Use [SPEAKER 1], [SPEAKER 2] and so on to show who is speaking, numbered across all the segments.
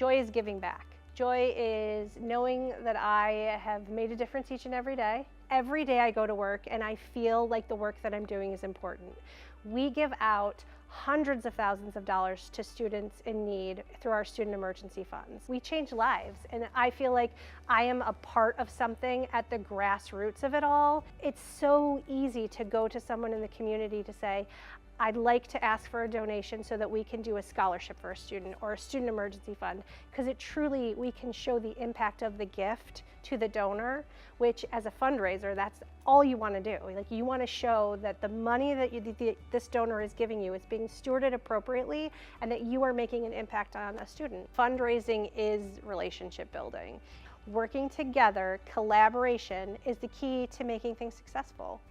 [SPEAKER 1] Joy is giving back. Joy is knowing that I have made a difference each and every day. Every day I go to work and I feel like the work that I'm doing is important. We give out hundreds of thousands of dollars to students in need through our student emergency funds. We change lives, and I feel like I am a part of something at the grassroots of it all. It's so easy to go to someone in the community to say, I'd like to ask for a donation so that we can do a scholarship for a student or a student emergency fund, because it truly, we can show the impact of the gift to the donor, which as a fundraiser, that's all you want to do. Like, you want to show that the money that this donor is giving you is being stewarded appropriately and that you are making an impact on a student. Fundraising is relationship building. Working together, collaboration is the key to making things successful.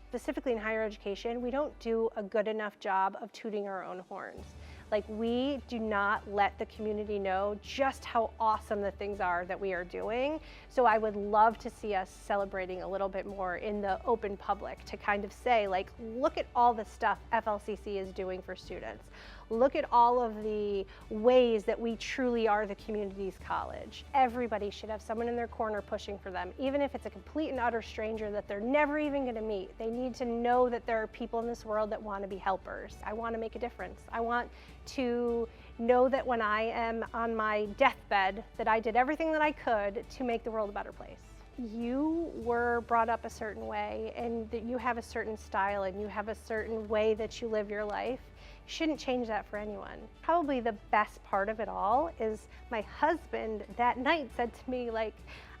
[SPEAKER 1] Specifically in higher education, we don't do a good enough job of tooting our own horns. Like, we do not let the community know just how awesome the things are that we are doing. So I would love to see us celebrating a little bit more in the open public to kind of say, like, look at all the stuff FLCC is doing for students. Look at all of the ways that we truly are the community's college. Everybody should have someone in their corner pushing for them, even if it's a complete and utter stranger that they're never even going to meet. They need to know that there are people in this world that want to be helpers. I want to make a difference. I want to know that when I am on my deathbed, that I did everything that I could to make the world a better place. You were brought up a certain way, and that you have a certain style, and you have a certain way that you live your life. You shouldn't change that for anyone. Probably the best part of it all is my husband that night said to me, like,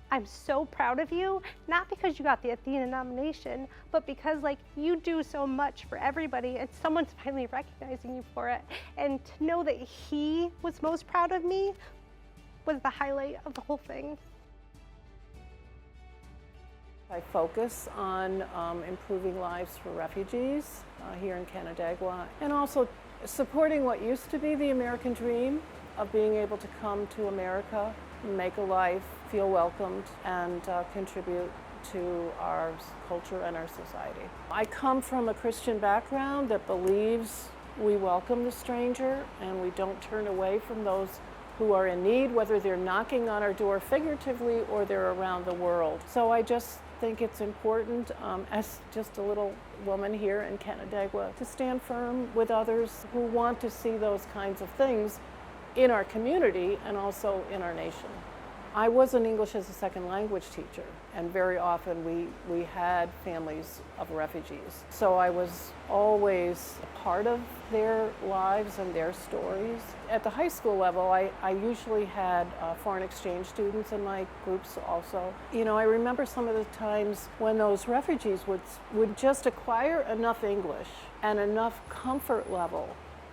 [SPEAKER 1] I'm so proud of you, not because you got the ATHENA nomination, but because, like, you do so much for everybody and someone's finally recognizing you for it. And to know that he was most proud of me was the highlight of the whole thing.
[SPEAKER 2] I focus on improving lives for refugees here in Canandaigua, and also supporting what used to be the American dream of being able to come to America, make a life, feel welcomed, and contribute to our culture and our society. I come from a Christian background that believes we welcome the stranger and we don't turn away from those who are in need, whether they're knocking on our door figuratively or they're around the world. So I just think it's important, as just a little woman here in Canandaigua, to stand firm with others who want to see those kinds of things in our community and also in our nation. I was an English as a second language teacher, and very often we had families of refugees. So I was always a part of their lives and their stories. At the high school level, I usually had foreign exchange students in my groups also. You know, I remember some of the times when those refugees would just acquire enough English and enough comfort level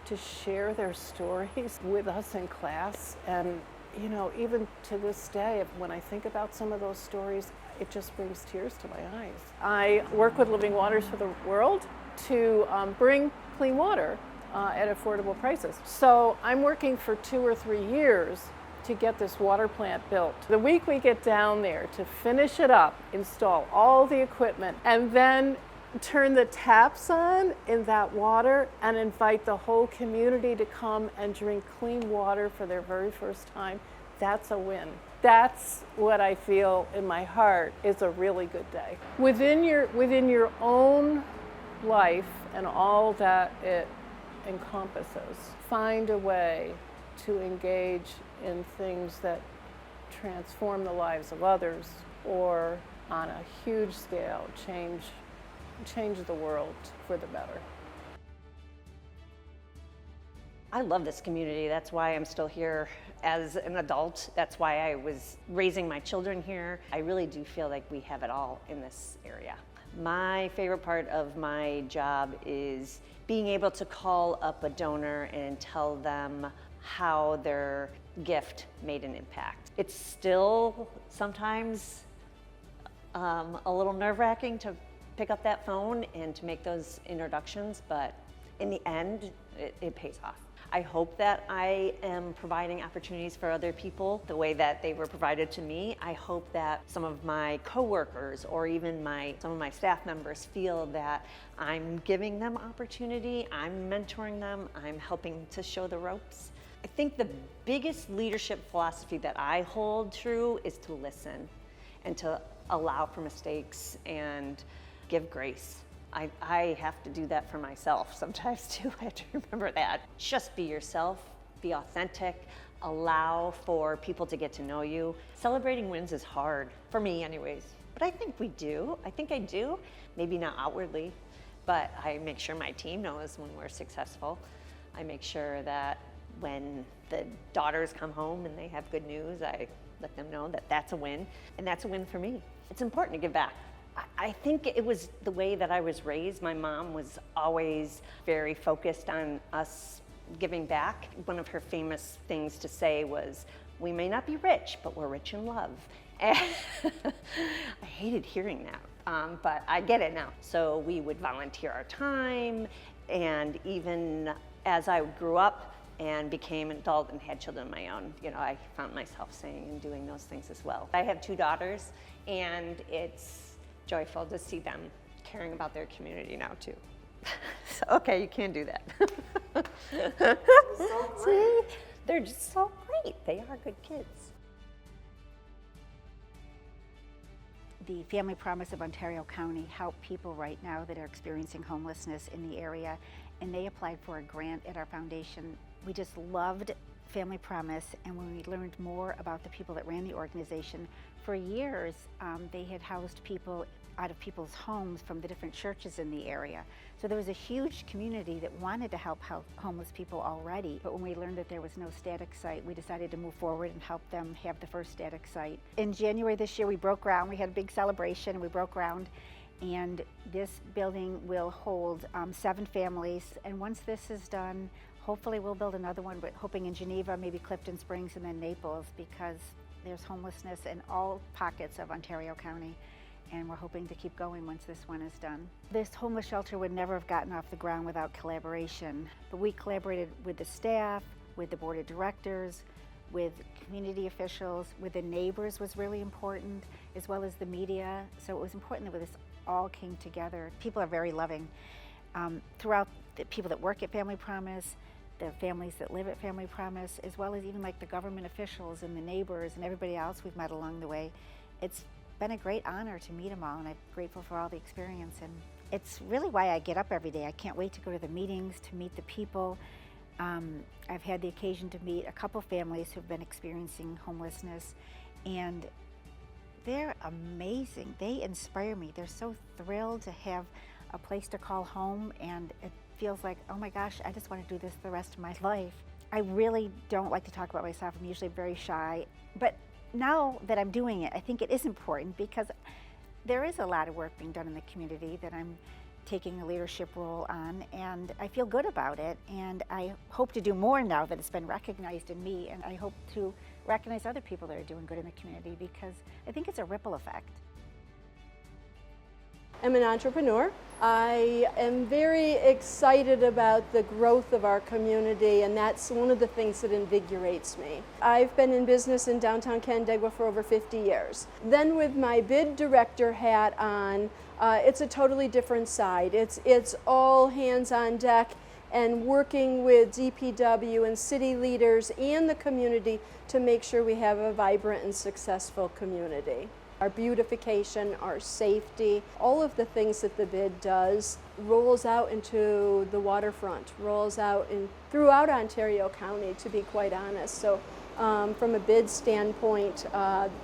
[SPEAKER 2] to share their stories with us in class. And you know, even to this day, when I think about some of those stories, it just brings tears to my eyes. I work with Living Waters for the World to bring clean water at affordable prices. So I'm working for 2 or 3 years to get this water plant built. The week we get down there to finish it up, install all the equipment, and then turn the taps on in that water and invite the whole community to come and drink clean water for their very first time, that's a win. That's what I feel in my heart is a really good day. Within your own life and all that it encompasses, find a way to engage in things that transform the lives of others, or on a huge scale change the world for the better.
[SPEAKER 3] I love this community. That's why I'm still here as an adult. That's why I was raising my children here. I really do feel like we have it all in this area. My favorite part of my job is being able to call up a donor and tell them how their gift made an impact. It's still sometimes a little nerve-wracking to pick up that phone and to make those introductions, but in the end, it pays off. I hope that I am providing opportunities for other people the way that they were provided to me. I hope that some of my coworkers or even some of my staff members feel that I'm giving them opportunity, I'm mentoring them, I'm helping to show the ropes. I think the biggest leadership philosophy that I hold true is to listen and to allow for mistakes and give grace. I have to do that for myself sometimes too. I have to remember that. Just be yourself, be authentic, allow for people to get to know you. Celebrating wins is hard, for me anyways, but I think we do. I think I do, maybe not outwardly, but I make sure my team knows when we're successful. I make sure that when the daughters come home and they have good news, I let them know that that's a win, and that's a win for me. It's important to give back. I think it was the way that I was raised. My mom was always very focused on us giving back. One of her famous things to say was, "We may not be rich, but we're rich in love." And I hated hearing that, but I get it now. So we would volunteer our time, and even as I grew up and became an adult and had children of my own, I found myself saying and doing those things as well. I have 2 daughters, and it's joyful to see them caring about their community now too. So, okay, you can do that. So see, they're just so great. They are good kids.
[SPEAKER 4] The Family Promise of Ontario County help people right now that are experiencing homelessness in the area, and they applied for a grant at our foundation. We just loved Family Promise, and when we learned more about the people that ran the organization, for years they had housed people out of people's homes from the different churches in the area. So there was a huge community that wanted to help homeless people already, but when we learned that there was no static site, we decided to move forward and help them have the first static site. In January this year, we broke ground. We had a big celebration, and we broke ground, and this building will hold 7 families, and once this is done, hopefully we'll build another one, but hoping in Geneva, maybe Clifton Springs, and then Naples, because there's homelessness in all pockets of Ontario County, and we're hoping to keep going once this one is done. This homeless shelter would never have gotten off the ground without collaboration, but we collaborated with the staff, with the board of directors, with community officials, with the neighbors was really important, as well as the media. So it was important that this all came together. People are very loving. Throughout the people that work at Family Promise, the families that live at Family Promise, as well as even like the government officials and the neighbors and everybody else we've met along the way. It's been a great honor to meet them all, and I'm grateful for all the experience. And it's really why I get up every day. I can't wait to go to the meetings, to meet the people. I've had the occasion to meet a couple families who've been experiencing homelessness, and they're amazing. They inspire me. They're so thrilled to have a place to call home, and it feels like, oh my gosh, I just want to do this the rest of my life. I really don't like to talk about myself. I'm usually very shy, but now that I'm doing it, I think it is important because there is a lot of work being done in the community that I'm taking a leadership role on, and I feel good about it, and I hope to do more now that it's been recognized in me, and I hope to recognize other people that are doing good in the community because I think it's a ripple effect.
[SPEAKER 5] I'm an entrepreneur. I am very excited about the growth of our community, and that's one of the things that invigorates me. I've been in business in downtown Canandaigua for over 50 years. Then with my bid director hat on, it's a totally different side. It's all hands on deck and working with DPW and city leaders and the community to make sure we have a vibrant and successful community. Our beautification, our safety, all of the things that the bid does rolls out into the waterfront, rolls out throughout Ontario County, to be quite honest. So from a bid standpoint,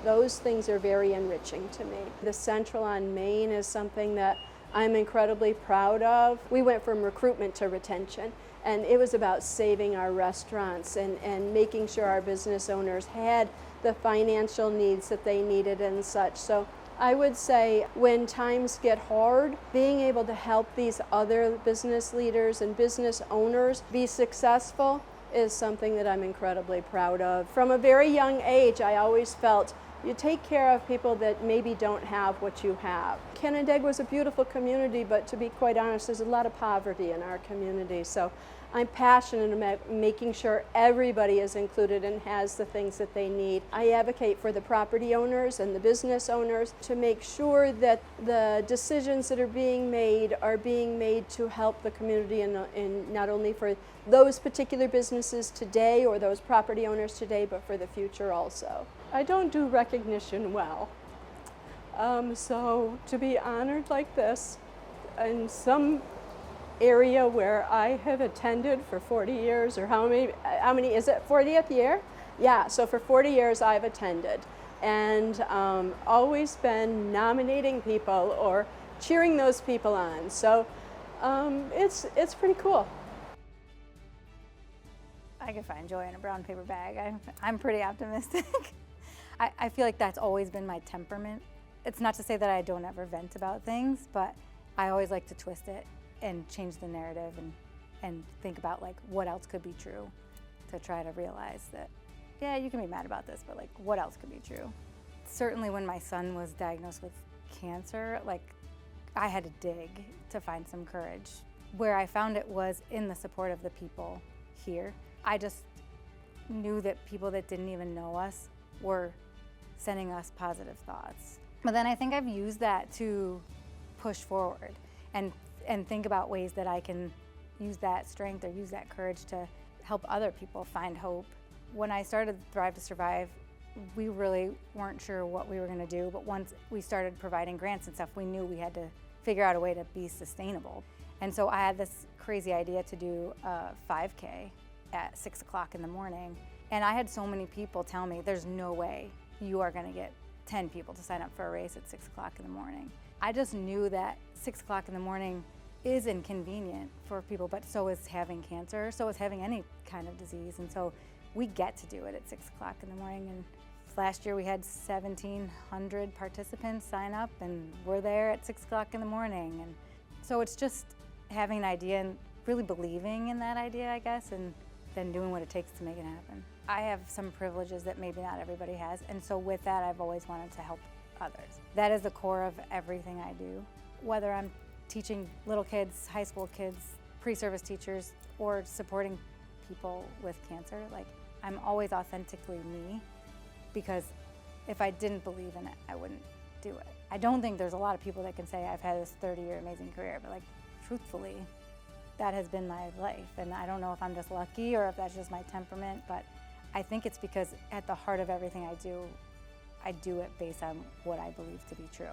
[SPEAKER 5] those things are very enriching to me. The Central on Main is something that I'm incredibly proud of. We went from recruitment to retention, and it was about saving our restaurants and making sure our business owners had the financial needs that they needed and such. So I would say when times get hard, being able to help these other business leaders and business owners be successful is something that I'm incredibly proud of. From a very young age, I always felt you take care of people that maybe don't have what you have. Canandaigua is a beautiful community, but to be quite honest, there's a lot of poverty in our community. So I'm passionate about making sure everybody is included and has the things that they need. I advocate for the property owners and the business owners to make sure that the decisions that are being made to help the community, and not only for those particular businesses today or those property owners today, but for the future also. I don't do recognition well. So to be honored like this in some area where I have attended for 40 years, or how many is it, 40th year? Yeah, so for 40 years I've attended, and always been nominating people or cheering those people on. So it's pretty cool.
[SPEAKER 6] I could find joy in a brown paper bag. I'm pretty optimistic. I feel like that's always been my temperament. It's not to say that I don't ever vent about things, but I always like to twist it and change the narrative and think about like what else could be true, to try to realize that, yeah, you can be mad about this, but like what else could be true? Certainly when my son was diagnosed with cancer, like I had to dig to find some courage. Where I found it was in the support of the people here. I just knew that people that didn't even know us were sending us positive thoughts. But then I think I've used that to push forward and think about ways that I can use that strength or use that courage to help other people find hope. When I started Thrive to Survive, we really weren't sure what we were going to do, but once we started providing grants and stuff, we knew we had to figure out a way to be sustainable. And so I had this crazy idea to do a 5K at 6 o'clock in the morning, and I had so many people tell me, there's no way you are going to get 10 people to sign up for a race at 6 o'clock in the morning. I just knew that 6 o'clock in the morning is inconvenient for people, but so is having cancer, so is having any kind of disease. And so we get to do it at 6 o'clock in the morning. And last year we had 1,700 participants sign up, and we're there at 6 o'clock in the morning. And so it's just having an idea and really believing in that idea, I guess, and then doing what it takes to make it happen. I have some privileges that maybe not everybody has, and so with that I've always wanted to help others. That is the core of everything I do. Whether I'm teaching little kids, high school kids, pre-service teachers, or supporting people with cancer, like I'm always authentically me, because if I didn't believe in it, I wouldn't do it. I don't think there's a lot of people that can say I've had this 30-year amazing career, but like truthfully, that has been my life. And I don't know if I'm just lucky or if that's just my temperament, but I think it's because at the heart of everything I do it based on what I believe to be true.